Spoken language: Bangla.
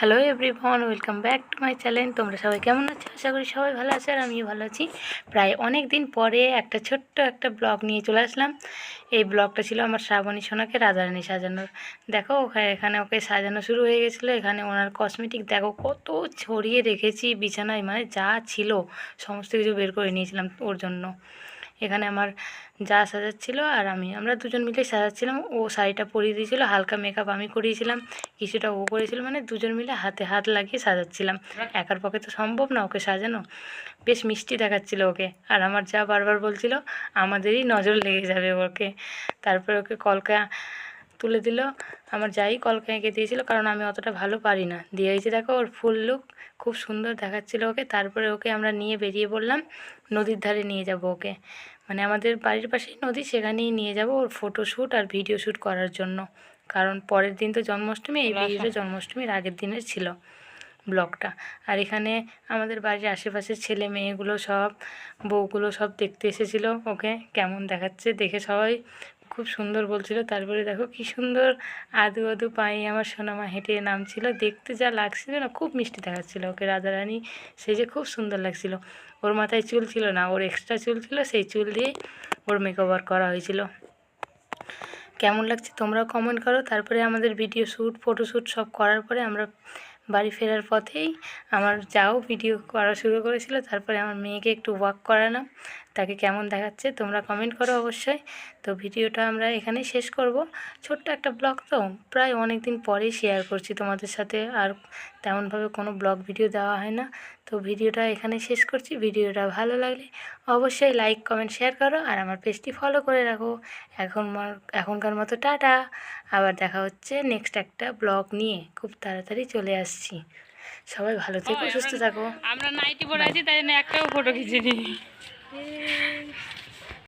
Hello everyone, welcome back to my channel. তোমরা সবাই কেমন আছো? আশা করি সবাই ভালো আছে, আর আমিও ভালো আছি। প্রায় অনেক দিন পরে একটা ছোট্ট একটা ব্লগ নিয়ে চলে আসলাম। এই ব্লগটা ছিল আমার শ্রাবণী সোনাকে রাধারানী সাজানোর। দেখো এখানে ওকে সাজানো শুরু হয়ে গেছিলো। এখানে ওনার কসমেটিক দেখো কত ছড়িয়ে রেখেছি বিছানায়, মানে যা ছিল সমস্ত কিছু বের করে নিয়েছিলাম ওর জন্য। এখানে আমার যা সাজাচ্ছিল আর আমরা দুজন মিলে সাজাচ্ছিলাম। ও শাড়িটা পরিয়ে দিয়েছিলো, হালকা মেকআপ আমি করিয়েছিলাম, কিছুটা ও করেছিল, মানে দুজন মিলে হাতে হাত লাগিয়ে সাজাচ্ছিলাম। একার পক্ষে তো সম্ভব না ওকে সাজানো। বেশ মিষ্টি দেখাচ্ছিল ওকে, আর আমার যা বারবার বলছিল আমাদেরই নজর লেগে যাবে ওকে। তারপরে ওকে কলকা তুলে দিল, আমার যাই কলকা এঁকে দিয়েছিল, কারণ আমি অতটা ভালো পারি না। দিয়েছি দেখো ওর ফুল লুক, খুব সুন্দর দেখাচ্ছিল ওকে। তারপরে ওকে আমরা নিয়ে বেরিয়ে পড়লাম, নদীর ধারে নিয়ে যাব ওকে। মানে আমাদের বাড়ির পাশেই নদী, সেখানেই নিয়ে যাব ওর ফটোশ্যুট আর ভিডিও শ্যুট করার জন্য। কারণ পরের দিন তো জন্মাষ্টমী, এই ভিডিওটা জন্মাষ্টমীর আগের দিনের ছিল ব্লগটা। আর এখানে আমাদের বাড়ির আশেপাশের ছেলে মেয়েগুলো সব, বউগুলো সব দেখতে এসেছিলো ওকে কেমন দেখাচ্ছে দেখে। সবাই খুব সুন্দর বলছিল। তারপরে দেখো কি সুন্দর আদু আদু পায়ে আমার সোনামা হেঁটে নামছিল, দেখতে যা লাগছিল না, খুব মিষ্টি দেখাচ্ছিল ওকে। রাধারানী সেজে খুব সুন্দর লাগছিল। ওর মাথায় চুল ছিল না, ওর এক্সট্রা চুল ছিল, সেই চুল দিয়ে ওর মেকওভার করা হয়েছিল। কেমন লাগছে তোমরাও কমেন্ট করো। তারপরে আমাদের ভিডিও শ্যুট ফটোশ্যুট সব করার পরে আমরা বাড়ি ফেরার পথেই আমার যাও ভিডিও করা শুরু করেছিল। তারপরে আমার মেয়েকে একটু ওয়াক করালাম, তাকে কেমন দেখাচ্ছে তোমরা কমেন্ট করো অবশ্যই। তো ভিডিওটা আমরা এখানেই শেষ করব। ছোট্ট একটা ব্লগ তো, প্রায় অনেক দিন পরেই শেয়ার করছি তোমাদের সাথে, আর তেমনভাবে কোনো ব্লগ ভিডিও দেওয়া হয় না। তো ভিডিওটা এখানে শেষ করছি। ভিডিওটা ভালো লাগলে অবশ্যই লাইক কমেন্ট শেয়ার করো, আর আমার পেজটি ফলো করে রাখো। এখনকার মতো টাটা। আবার দেখা হচ্ছে নেক্সট একটা ব্লগ নিয়ে, খুব তাড়াতাড়ি চলে আসছি। সবাই ভালো থেকো, সুস্থ থাকো। আমরা নাইটি পরে আছি, তাই জন্য একটাও ফটো খিঁচিনি।